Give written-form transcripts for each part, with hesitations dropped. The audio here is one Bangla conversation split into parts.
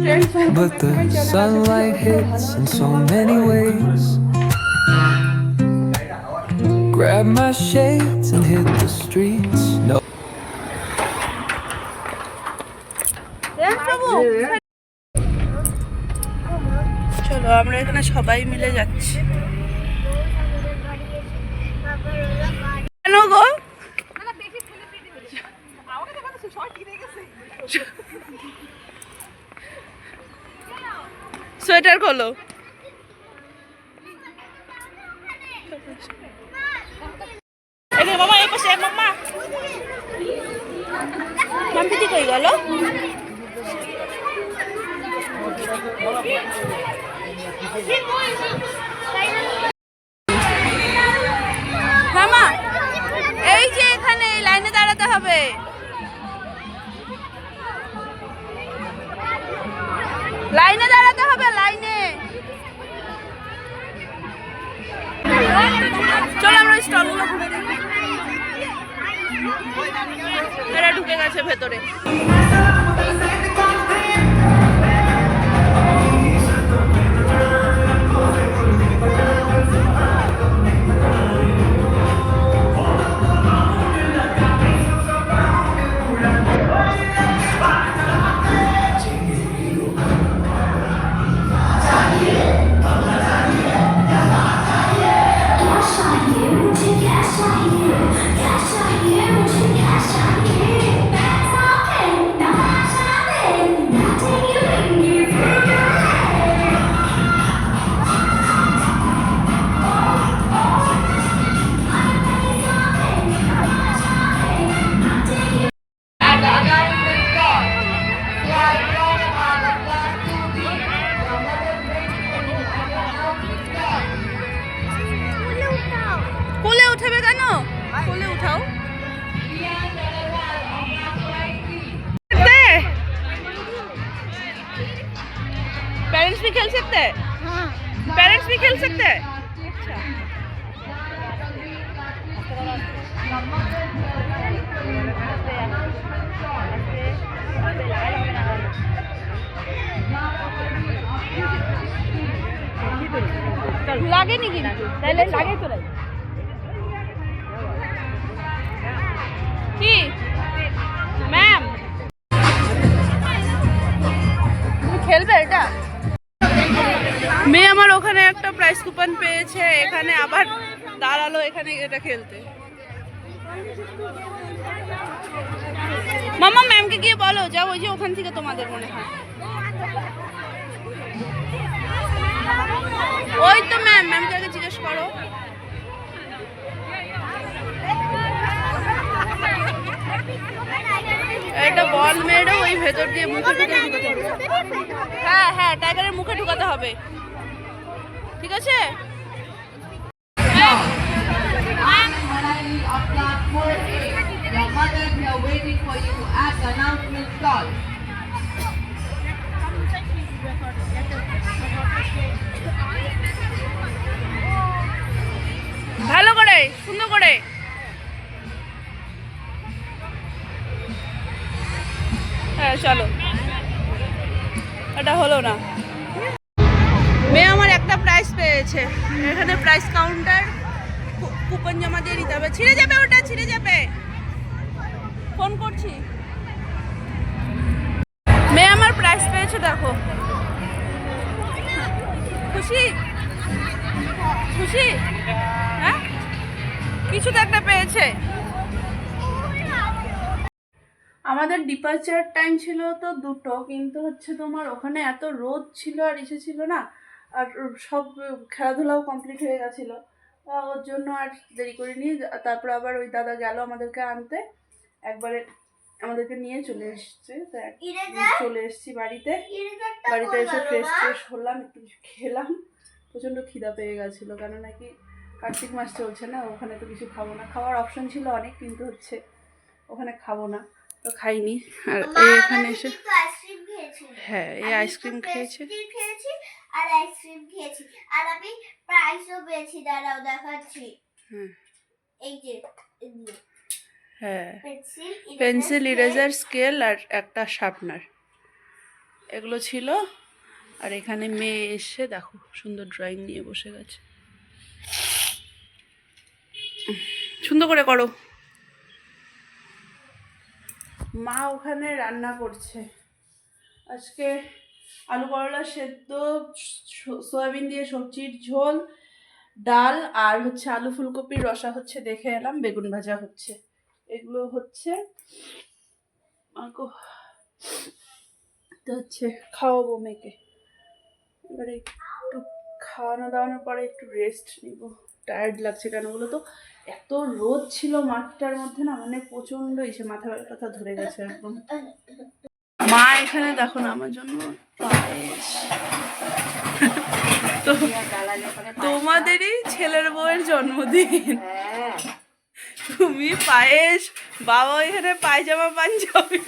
but the sunlight hits in so many ways. Grab my shades and hit the streets. No. চলো আমরা এখানে সবাই মিলে যাচ্ছি। কেন গো? সোয়েটার খোলো। মামা এই পাশে, মাম্মা মাম্পিতি কই গেল? মামা এই যে এখানে এই লাইনে দাঁড়াতে হবে। লাইনে দাঁড়াতে হবে, লাইনে। চলো আমরা স্টলগুলো ঘুরে দেখি। এরা ঢুকে গেছে ভেতরে। কোলে উঠাবে কেন? কোলে উঠাও। पेरेंट्स भी खेल सकते हैं? हाँ। पेरेंट्स भी खेल सकते हैं? अच्छा। लागे नहीं गिना लागे तो কি ম্যাম তুমি খেলবে এটা? মেয়ে আমার ওখানে একটা প্রাইস কুপন পেয়েছে, এখানে আবার দাঁড়ালো এখানে এটা খেলতে। মামা ম্যামকে গিয়ে বলো যাও, ওই যে ওখান থেকে তোমাদের মনে হয়। ওই তো ম্যামকে আগে জিজ্ঞেস করো। একটা বল মেরে ওই ভেতর দিয়ে মুখে ঢুকাতে হবে। হ্যাঁ হ্যাঁ, টাইগারের মুখে ঢুকাতে হবে, ঠিক আছে? ভালো করে, সুন্দর করে। হ্যাঁ চলো, এটা হলো না। মেয়ে আমার একটা প্রাইজ পেয়েছে, এখানে প্রাইস কাউন্টার, কুপন জমা দিয়ে দিতে হবে। ছিঁড়ে যাবে, ওটা ছিঁড়ে যাবে, ফোন করছি। মেয়ে আমার প্রাইজ পেয়েছে, দেখো। খুশি খুশি? হ্যাঁ কিছু তো একটা পেয়েছে। আমাদের ডিপার্চার টাইম ছিল তো 2টো, কিন্তু হচ্ছে তোমার ওখানে এত রোদ ছিল আর এসে ছিল না, আর সব খেলাধুলাও কমপ্লিট হয়ে গেছিলো, ওর জন্য আর দেরি করিনি। তারপর আবার ওই দাদা গেল আমাদেরকে আনতে, একবারে আমাদেরকে নিয়ে চলে এসছে। তো চলে এসছি বাড়িতে। বাড়িতে এসে ফ্রেশ ফ্রেশ হলাম, একটু কিছু খেলাম, প্রচণ্ড খিদা পেয়ে গেছিলো, কেন নাকি কার্তিক মাস চলছে না, ওখানে তো কিছু খাবো না। খাওয়ার অপশন ছিল অনেক, কিন্তু হচ্ছে ওখানে খাবো না, তো খাইনি। আর এখানে এসে হ্যাঁ এই আইসক্রিম খেয়েছি আর আইসক্রিম খেয়েছি, আর আমি প্রাইসও পেয়েছি, দাঁড়াও দেখাচ্ছি। এই যে হ্যাঁ পেন্সিল, ইরেজার, স্কেল আর একটা শার্পনার। এগুলো ছিল। আর এখানে মেয়ে এসে দেখো সুন্দর ড্রয়িং নিয়ে বসে গেছে। সুন্দর করে করো। মা ওখানে রান্না করছে আজকে আলু করলা সেদ্ধ, সয়াবিন দিয়ে সবজির ঝোল, ডাল, আর হচ্ছে আলু ফুলকপির রসা হচ্ছে, দেখে এলাম, বেগুন ভাজা হচ্ছে, এগুলো হচ্ছে। তো হচ্ছে খাওয়াবো মেয়েকে। এবারে একটু খাওয়ানো দাওয়ানোর পরে একটু রেস্ট নিব। টায়ার্ড লাগছে কেন বলো তো, এত রোদ ছিল মাঠটার মধ্যে না, মানে প্রচন্ড এসে মাথা ব্যথা ধরে গেছে একদম। মা এখানে দেখো না আমার জন্য পায়েস। তো তোমাদেরই ছেলের বউয়ের জন্মদিন, তুমি পায়েস, বাবা এখানে পায়জামা পাঞ্জাবি,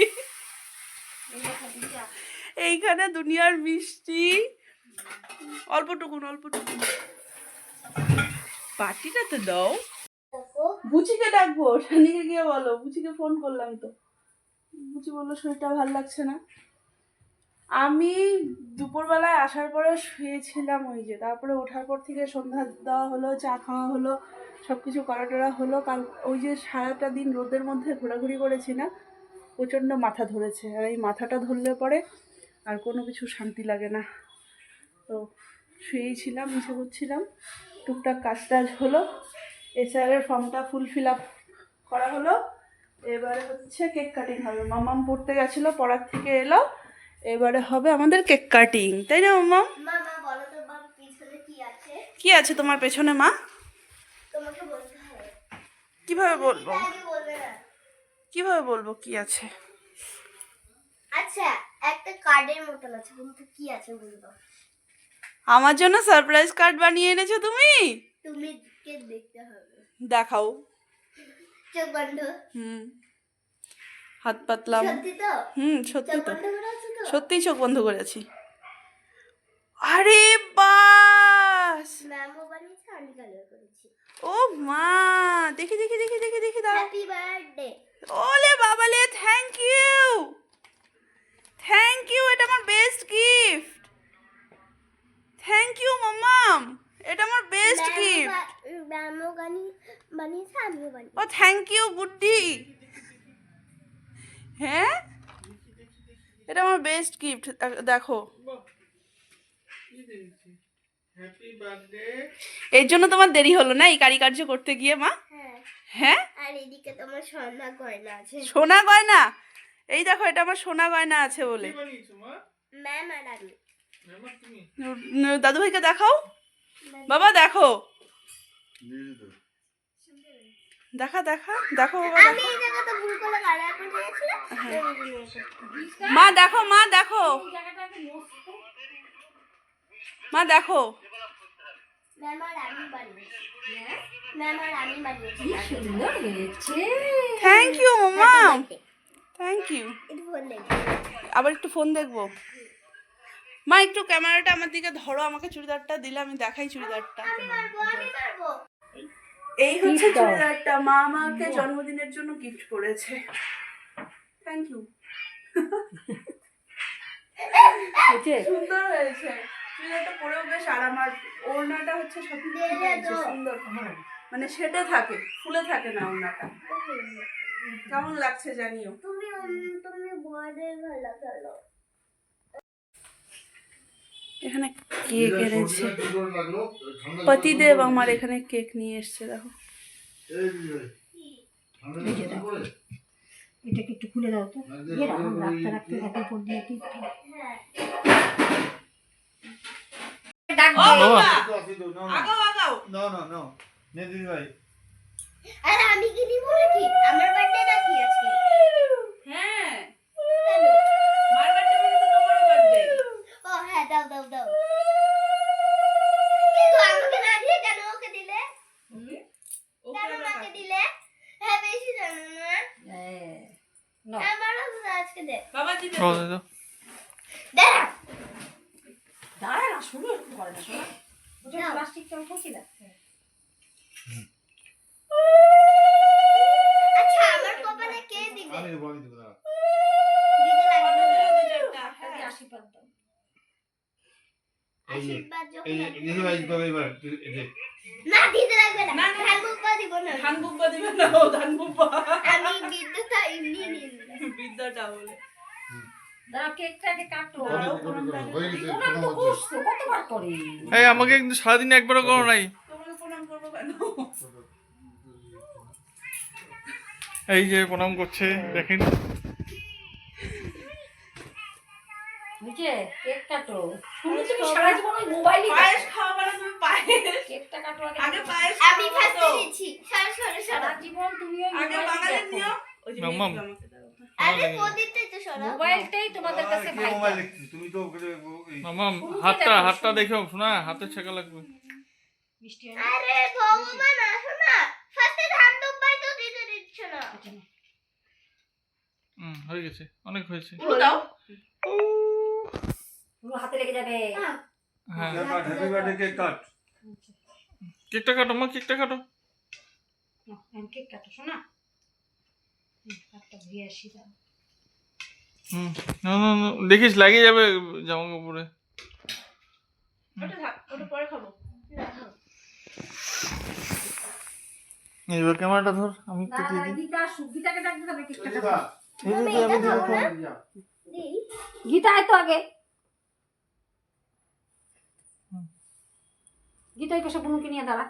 এইখানে দুনিয়ার মিষ্টি, অল্পটুকুন পার্টিটা তো দাও। বুচিকে ডাকবো, শানিকে গিয়ে বলো, বুচিকে ফোন করলাম তো, বুচি বললো শরীরটা ভালো লাগছে না। আমি দুপুরবেলায় আসার পরে শুয়েছিলাম, ওই যে তারপরে ওঠার পর থেকে সন্ধ্যা দেওয়া হলো, চা খাওয়া হলো, সব কিছু করা টরা হলো। কাল ওই যে সারাটা দিন রোদের মধ্যে ঘোরাঘুরি করেছি না, প্রচণ্ড মাথা ধরেছে। আর এই মাথাটা ধরলে পরে আর কোনো কিছু শান্তি লাগে না। তো শুয়েই ছিলাম, ইচ্ছে করছিলাম, টুকটাক কাজ টাজ হলো, এসআরের ফর্মটা ফিল আপ করা হলো। এবারে হচ্ছে কেক কাটিং হবে। মামাম পড়তে গেছিলো, পড়ার থেকে এলো, এবারে হবে আমাদের কেক কাটিং, তাই না মামাম? মামা বলো তো বাবা পিছনে কি আছে? কি আছে তোমার পেছনে মা? তোমাকে বলতে হবে। কিভাবে বলবো, আগে বলবে না। কিভাবে বলবো কি আছে? আচ্ছা, একটা কার্ডের মতন আছে, কিন্তু কি আছে বলবো? আমার জন্য সারপ্রাইজ কার্ড বানিয়ে এনেছো তুমি? তুমি কে দেখতে হবে। দেখাও। চোখ বন্ধ। হাত পাতলাম। সত্যি তো? সত্যি চোখ তো, বন্ধ করে আছো তো? সত্যিই চোখ বন্ধ করেছি। আরে বাস, ম্যামও বানিয়েছে, আমি কালার করেছি। ও মা, দেখি দাও। Happy birthday. ওলে বাবালে, থ্যাংক ইউ, এটা আমার বেস্ট গিফট। থ্যাংক ইউ মাম্মাম, এটা আমার বেস্ট গিফট। ম্যামও বানিয়েছে, আমিও বানিয়েছি। ও থ্যাংক ইউ বুদ্ধি। হ্যাঁ, এটা আমার বেস্ট গিফট, দেখো। এর জন্য তোমার দেরি হলো না এই কারিকার্য করতে গিয়ে মা? হ্যাঁ, আর এদিকে তোমার সোনা গয়না আছে। সোনা গয়না, এই দেখো, এটা আমার সোনা গয়না আছে বলে। ম্যাম আর আমি। দাদু ভাইকে দেখাও, বাবা দেখো, দেখো বাবা, আমি এই জায়গাটা ভুল করে কালার করে দিয়েছিলাম। মা দেখো, মা দেখো। ম্যাম আর আমি বানিয়েছি। ম্যাম আর আমি বানিয়েছি। সুন্দর হয়েছে। থ্যাংক ইউ মাম্মা, থ্যাংক ইউ। একটু ফোন দেখি। আবার একটু ফোন দেখবো। মা একটু ক্যামেরাটা আমার দিকে ধরো, আমাকে চুড়িদারটা দিলে আমি দেখাই চুড়িদারটা। আমি পারবো। এই হচ্ছে চুড়িদারটা, মা আমাকে জন্মদিনের জন্য গিফট করেছে। Thank you. সুন্দর হয়েছে চুড়িদারটা, পরেও বেশ আরাম। আর ওড়নাটা হচ্ছে সত্যি সুন্দর, মানে সেটে থাকে, ফুলে থাকে না ওড়নাটা। কেমন লাগছে জানিও। তুমি বড়দের ভালো খেলো। এখানে কেক এনেছে পতিদেব, আমার এখানে কেক নিয়ে এসছে, দেখো। এটাকে একটু খুলে দাও তো, এরকম রাখতে হাতের উপর দিয়ে কি আর আমি কি দিব নাকি? আমার বার্থডে নাকি আজকে? হ্যাঁ, কেন? মার বার্থডে মানে তো তোমারও বার্থডে। ও হ্যাঁ, দাও। কি গো, আমাকে না দিয়ে কেন ওকে দিলে? কেন মাকে দিলে? হ্যাঁ, বেশি জানো না। আমারও তো আজকে দে। বাবা দিবে তো। দাঁড়া। দাঁড়া না, শুরু একটু করে না শোনা, ওটা প্লাস্টিকটা উঠেছি না। আচ্ছা, আমার কপালে কে দিবে? আমি দেবো দাঁড়া। দিতে লাগবে না। আশীর্বাদ আশীর্বাদ যখন এই এই ভাই কবে এবার এই যে না দিতে লাগবে না না, না। ধান বুব্বা দিব না ধান বুব্বা দিবে না, ও ধান বুব্বা আমি বিদ্যুৎটা এমনি নিয়ে নিলাম। বিদ্যাটা বলে। দাঁড়া কেকটাকে কাটো দাঁড়াও, কত কত হয়ে গেছে প্রণাম তো কোনো করছো, কতবার করে এই আমাকে কিন্তু সারাদিন একবারও করো নাই। তোমাকে প্রণাম করবো কেন? এই যে প্রণাম করছে দেখেন। বুঝে কেক কাটো শুনি তুমি সারা জীবন ওই মোবাইলই পায়েস খাওয়া মানে তুমি পায়েস, কেকটা কাটো আগে পায়েস আমি খাওয়া ফার্স্টে তো। দিচ্ছি সরে সরে সারা সরে জীবন তুমি ওই আগে মোবাইলই বাঙালির দেখো। নিয়ম, ওই যে মাম্মাম। মেয়েগুলো আমাকে দাও। আরে প্রদীপটাই তো সরা মোবাইলটাই তোমাদের কাছে ভাই মোবাইল দেখছিস তুমি তো ওখানে এই মামা শুনতে হাতটা দেখো, হাতটা শুনতে। দেখো শোনা, হাতে ছেঁকা লাগবে। মিষ্টি হয় না? আরে ভগবান আসো না ফার্স্টে ধান দুব্বাই তো দিতে দিচ্ছ না হয়ে গেছে, অনেক হয়েছে। পুরো দাও। পুরো হাতে লেগে যাবে হ্যাঁ হ্যাপি বার্থডে কেক কাট কেকটা কাটো মা, কেকটা কাটো। নাও, আমি কেক কাটো শোনা হাতটা ধুয়ে আসি দাও না না না, দেখিস লাগিয়ে যাবে জামা কাপড়ে। ওটা থাক, ওটা পরে খাবো। এইবার ক্যামেরাটা ধর, আমি একটু দিয়ে দিই। গীতা গীতাকে ডাকতে হবে কেকটা কাটো দিদা এই যে আমি দিয়ে দিই। দেই গীতা আয় তো আগে গীতা এই পাশে বুনুকে নিয়ে দাঁড়া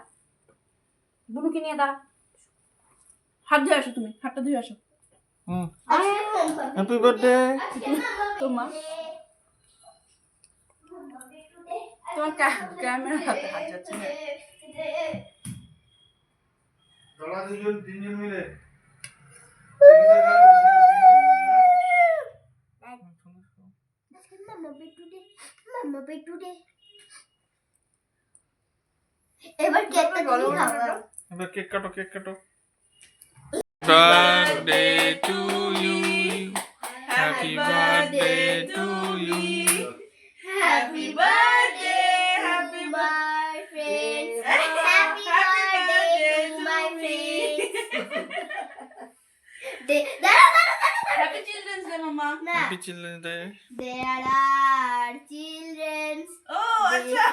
বুনুকে নিয়ে দাঁড়া হাত ধুয়ে আসো, তুমি হাতটা ধুয়ে আসো। Happy birthday. তোমার তোমার ক্যামেরা হাতে হাত যাচ্ছে না। চলা তিনজন মিলে মাম্মা পেটুডে এবার কেকটা তুমি খাও এবার কেক কাটো, কেক কাটো। Birthday to you, happy birthday to you. Happy birthday happy birthday happy birthday to my friend happy children's day মাম্মা। না happy children day. there are children ও আচ্ছা,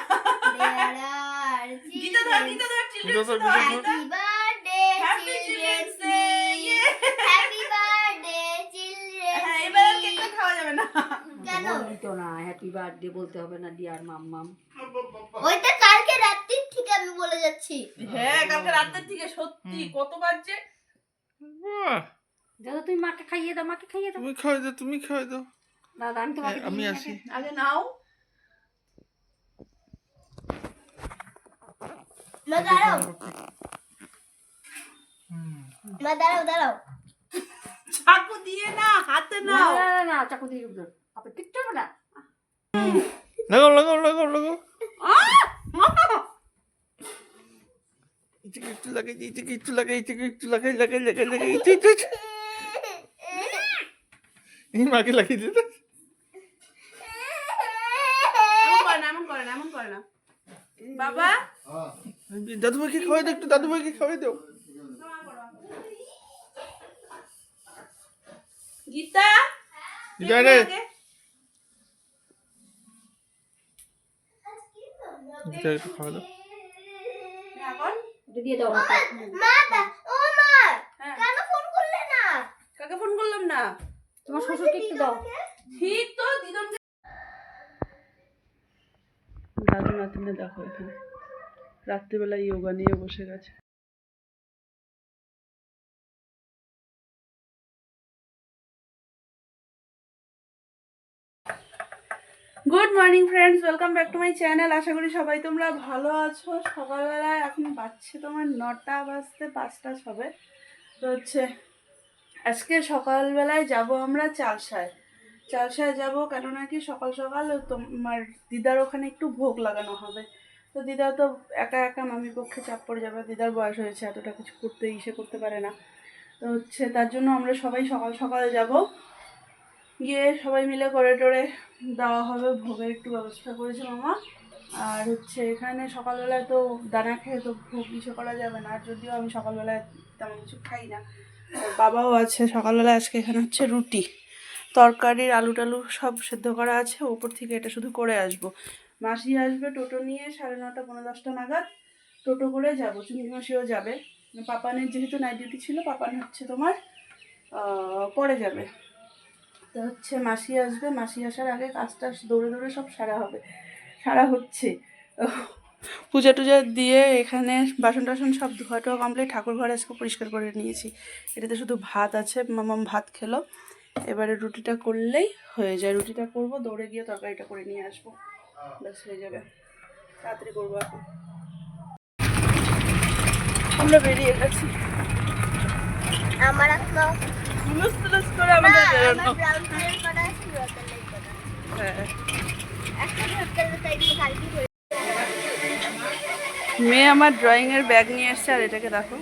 there are গীতা ধর, children গীতা ধর, চিলড্রেন্স গীতা ধর, ধর, Gita happy birthday happy children's day. happy birthday children হ্যাঁ, এবার আর কেক খাওয়া যাবে না। কেন বললি তো না হ্যাপি বার্থডে বলতে হবে না ডিয়ার মাম্মাম ওইটা কালকে রাত্রি থেকে আমি বলে যাচ্ছি হ্যাঁ, কালকে রাতের থেকে সত্যি কত বাজছে। বাহ, দাদা তুমি মাকে খাইয়ে দাও মাকে খাইয়ে দাও তুমি খাওয়াই দাও, তুমি খাওয়াই দাও। দাদা আমি তোমাকে আমি দিই আসি। আগে নাও। মা দাঁড়াও মা দাঁড়াও দাঁড়াও চাকু দিয়ে না, হাতে না নাও। না না চাকু দিয়ে দাও আপনি কিচ্ছু হবে না লাগাও লাগাও লাগাও লাগাও। একটু লাগাই, একটু লাগাই, একটু লাগাই, লাগাই লাগাই লাগাই। এই মাকে লাগিয়ে দিতে। এমন করে না, এমন করে না। বাবা দাদু ভাইকে খাওয়াই দাও, একটু দাদু ভাইকে খাওয়াই দাও। গীতা দিদা রে, আগে। দিদা একটু খাওয়া দাও। এখন এটা দিয়ে দাও ও মা হ্যাঁ, কেন ফোন করলে না কাকে ফোন করলাম না? তোমার শ্বশুরকে একটু দাও ঠিক তো, দিদনকে দাদু নাতিনে দেখো এখানে রাত্রিবেলা যোগা নিয়ে বসে গেছে। Good morning friends, welcome back to my channel. আশা করি সবাই তোমরা ভালো আছো। সকালবেলায় এখন বাজছে তোমার 9টা বাজতে 5টা হবে। তো হচ্ছে আজকে সকালবেলায় যাব আমরা চালসায় যাব, কেন নাকি সকাল সকাল তোমার দিদার ওখানে একটু ভোগ লাগানো হবে। তো দিদা তো একা একা মামির পক্ষে চাপ পড়ে যাবে, দিদার বয়স হয়েছে, এতটা কিছু করতে পারে না। তো হচ্ছে তার জন্য আমরা সবাই সকাল সকাল যাব, গিয়ে সবাই মিলে করে টোরে দেওয়া হবে, ভোগের একটু ব্যবস্থা করেছে মামা। আর হচ্ছে এখানে সকালবেলায় তো দানা খেয়ে তো ভোগ কিছু করা যাবে না, আর যদিও আমি সকালবেলায় তেমন কিছু খাই না। আর বাবাও আছে সকালবেলায়। আজকে এখানে হচ্ছে রুটি, তরকারির আলু টালু সব সেদ্ধ করা আছে, ওপর থেকে এটা শুধু করে আসবো। মাসি আসবে টোটো নিয়ে 9:30 10:30 নাগাদ, টোটো করে যাবো। চুমকি মাসিও যাবে। পাপানের যেহেতু নাইট ডিউটি ছিল, পাপান হচ্ছে তোমার পরে যাবে। তো হচ্ছে মাসি আসবে, মাসি আসার আগে কাজটা দৌড়ে দৌড়ে সব সারা হচ্ছে। পূজা টুজা দিয়ে এখানে বাসন টাসন সব ধোয়া টোয়া কমপ্লিট, ঠাকুর ঘর আজকে পরিষ্কার করে নিয়েছি। এটাতে শুধু ভাত আছে, মামাম ভাত খেলো। এবারে রুটিটা করলেই হয়ে যায়। রুটিটা করবো, দৌড়ে গিয়ে তরকারিটা করে নিয়ে আসবো, ব্যাস হয়ে যাবে। তাড়াতাড়ি করবো এখন। আমরা বেরিয়ে গেছি। আমার একটা হুলুস তুলুস করে আমাদের বেরোনো। ব্রাউন কালার করা আছে, ব্লু কালার করা হ্যাঁ, একটা ব্লু কালার টাইপের কালকে করে মেয়ে আমার ড্রয়িং এর ব্যাগ নিয়ে এসছে। আর এটাকে দেখো,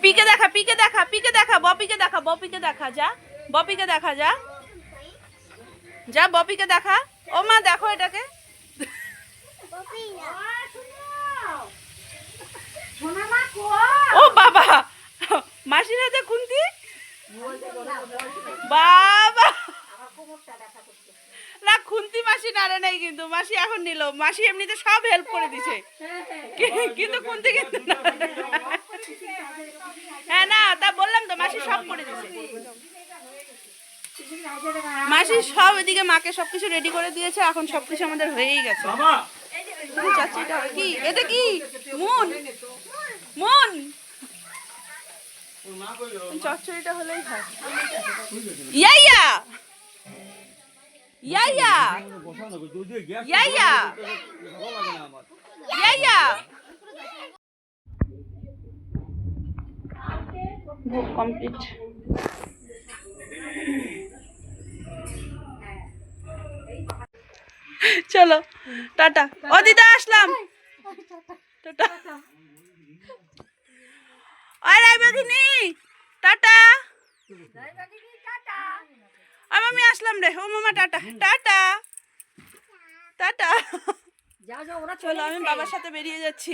পিকে দেখা, পিকে দেখা, পিকে দেখা, বপিকে দেখা, বপিকে দেখা, যা বপিকে দেখা, যা যা বপিকে দেখা। ও মা দেখো এটাকে। কপি না ও বাবা, মাসির হাতে খুন্তি, বাবা না খুন্তি মাসি নাড়ে নাই, কিন্তু মাসি এখন নিল। মাসি এমনিতে সব হেল্প করে দিছে, কিন্তু খুন্তি কিন্তু না। হ্যাঁ না, তা বললাম তো, মাসি সব করে দিছে। মাসি সব এদিকে মাকে সবকিছু রেডি করে দিয়েছে, এখন সবকিছু আমাদের হয়েই গেছে। চাচ্ছি এটা কি, এটা কি মুন মুন চচ্চড়িটা হলেই হয়। ইয়াইয়া ইয়াইয়া ইয়াইয়া ইয়াইয়া। ভোগ কমপ্লিট। চলো টাটা। ও দিদা আসলাম, টাটা। আরে বাঘিনি টাটা। আমি আসলাম রে। ও মামা টাটা টাটা টাটা। চলো আমি বাবার সাথে বেরিয়ে যাচ্ছি।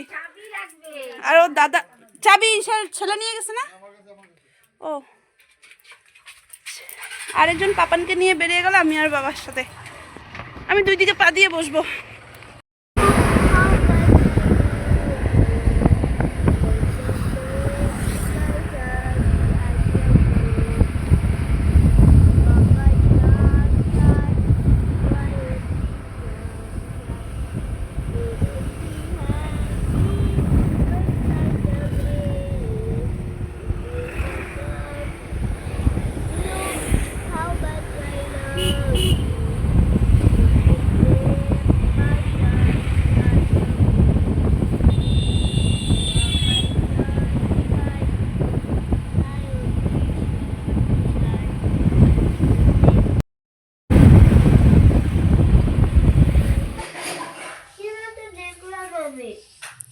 আর ও দাদা চাবি ছেলে নিয়ে গেছে না? ও আরেকজন পাপানকে নিয়ে বেরিয়ে গেল, আমি আর বাবার সাথে। আমি দুই দিকে পা দিয়ে বসবো।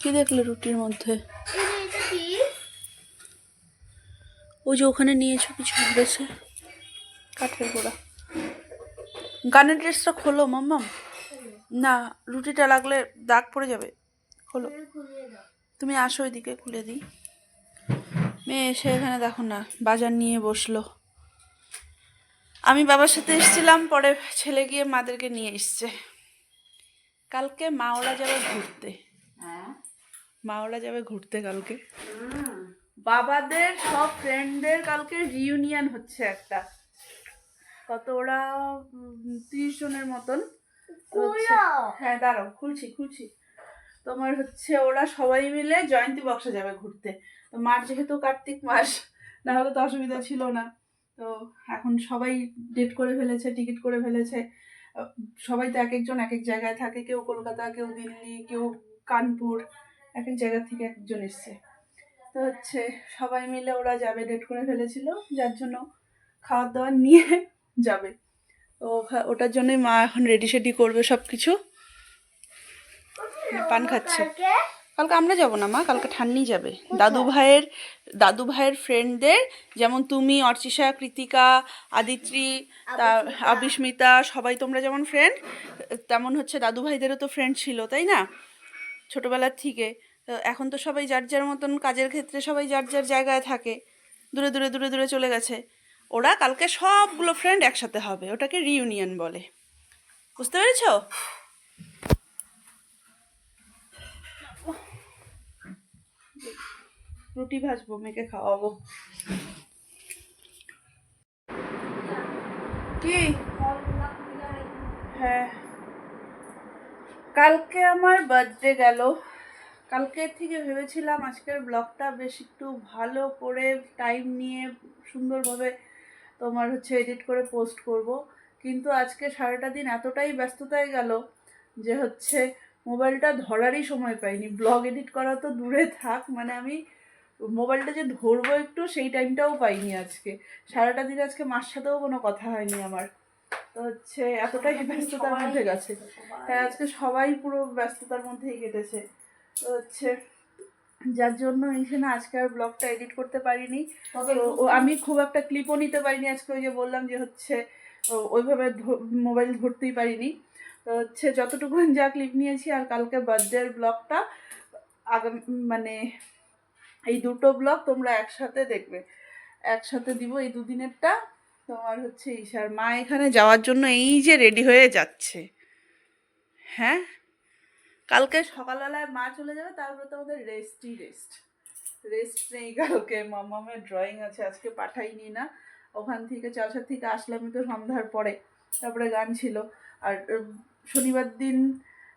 কি দেখলে রুটির মধ্যে? এটা কি? ওই যে ওখানে নিয়েছো কিছু ঘুরেছে, কাঠের গোড়া। গানের ড্রেসটা খোলো মাম্মাম। না রুটিটা লাগলে দাগ পড়ে যাবে, খোলো। তুমি আসো ওইদিকে, খুলে দিই। মেয়ে এসে এখানে দেখো না বাজার নিয়ে বসলো। আমি বাবার সাথে এসেছিলাম, পরে ছেলে গিয়ে মাদেরকে নিয়ে এসছে। কালকে মাওলা যাবে ঘুরতে, মাওলা যাবে ঘুরতে কালকে। বাবাদের সব ফ্রেন্ডদের কালকে রিউনিয়ন হচ্ছে একটা। কত ওরা 30 জনের মতন হচ্ছে। হ্যাঁ দাঁড়াও, খুলছি। তোমার হচ্ছে ওরা সবাই মিলে জয়ন্তী বক্সে যাবে ঘুরতে। তো মার যেহেতু কার্তিক মাস, না হলে তো অসুবিধা ছিল না। তো এখন সবাই ডেট করে ফেলেছে, টিকিট করে ফেলেছে। সবাই তো এক একজন এক এক জায়গায় থাকে, কেউ কলকাতা, কেউ দিল্লি, কেউ কানপুর, এক এক জায়গা থেকে একজন এসছে। তো হচ্ছে সবাই মিলে ওরা যাবে, ডেট করে ফেলেছিল, যার জন্য খাওয়া দাওয়া নিয়ে যাবে। তো ওটার জন্যই মা এখন রেডি সেডি করবে সব কিছু। পান খাচ্ছে। কালকে আমরা যাব না মা, কালকে ঠান্নি যাবে। দাদু ভাইয়ের ফ্রেন্ডদের, যেমন তুমি, অর্চিষা, কৃতিকা, আদিত্রি, আবিস্মিতা, সবাই তোমরা যেমন ফ্রেন্ড, তেমন হচ্ছে দাদু ভাইদেরও তো ফ্রেন্ড ছিল, তাই না, ছোটোবেলার থেকে। এখন তো সবাই যার যার মতন কাজের ক্ষেত্রে সবাই যার যার জায়গায় থাকে, দূরে দূরে দূরে দূরে চলে গেছে। ওরা কালকে সবগুলো ফ্রেন্ড একসাথে হবে, ওটাকে রিউনিয়ন বলে। বুঝতে পেরেছো? রুটি ভাজবো, মেয়েকে খাওয়াবো। কি? হ্যাঁ, কালকে আমার বার্থডে গেল। কালকে থেকে ভেবেছিলাম আজকের ব্লগটা বেশ একটু ভালো করে টাইম নিয়ে সুন্দরভাবে তোমার হচ্ছে এডিট করে পোস্ট করব, কিন্তু আজকে সারাটা দিন এতটাই ব্যস্ততায় গেল যে হচ্ছে মোবাইলটা ধরারই সময় পাইনি। ব্লগ এডিট করা তো দূরে থাক, মানে আমি মোবাইলটা যে ধরবো একটু সেই টাইমটাও পাইনি আজকে। সারাটা দিন আজকে মার সাথেও কোনো কথা হয়নি আমার। তো হচ্ছে এতটাই ব্যস্ততার মধ্যে গেছে। হ্যাঁ, আজকে সবাই পুরো ব্যস্ততার মধ্যেই কেটেছে। তো হচ্ছে যার জন্য এখানে আজকে আর ব্লগটা এডিট করতে পারিনি। তো আমি খুব একটা ক্লিপও নিতে পারিনি আজকে, ওই যে বললাম যে হচ্ছে ওইভাবে মোবাইল ধরতেই পারিনি। তো হচ্ছে যতটুকু যা ক্লিপ নিয়েছি, আর কালকে বার্থডের ব্লগটা আগামী মানে এই দুটো ব্লগ তোমরা একসাথে দেখবে, একসাথে দিব এই দুদিনেরটা। তোমার হচ্ছে ঈশার মা এখানে যাওয়ার জন্য এই যে রেডি হয়ে যাচ্ছে। হ্যাঁ, কালকে সকালবেলায় মা চলে যাবে, তারপরে তো আমাদের রেস্ট নেই কালকে। মামামের ড্রয়িং আছে, আজকে পাঠাইনি না। ওখান থেকে চালসার থেকে আসলাম তো সন্ধ্যার পরে, তারপরে গান ছিল। আর শনিবার দিন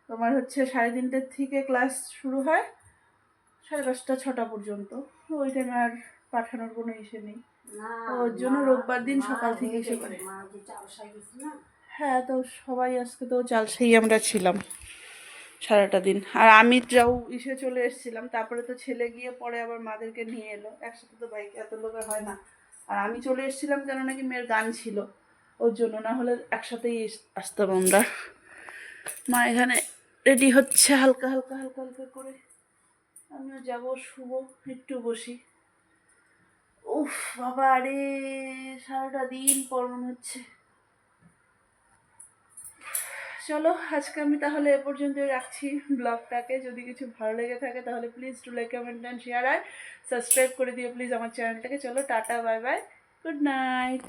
তোমার হচ্ছে 3:30 থেকে ক্লাস শুরু হয় 5:30 6টা পর্যন্ত। ওই টাইমে আর পাঠানোর কোনো ইসে নেই, ওর জন্য রোববার দিন সকাল থেকে এসে করে। হ্যাঁ, তো সবাই আজকে তো চালসাই আমরা ছিলাম সারাটা দিন। আর আমি যাও ইসে চলে এসেছিলাম, তারপরে তো ছেলে গিয়ে পরে আবার মাদেরকে নিয়ে এলো, একসাথে তো বাইকে এত লোকের হয় না। আর আমি চলে এসেছিলাম কেন নাকি মেয়ের গান ছিল, ওর জন্য, না হলে একসাথেই আসতাম আমরা। মা এখানে রেডি হচ্ছে হালকা হালকা করে। আমিও যাবো, শুবো, একটু বসি। উফ বাবা রে, সারাটা দিন পর মনে হচ্ছে। চলো আজকে আমি তাহলে এ পর্যন্তই রাখছি ব্লগটাকে। যদি কিছু ভালো লেগে থাকে তাহলে please to like, comment and share, আর সাবস্ক্রাইব করে দিও প্লিজ আমার চ্যানেলটাকে। চলো টাটা, বাই বাই, গুড নাইট।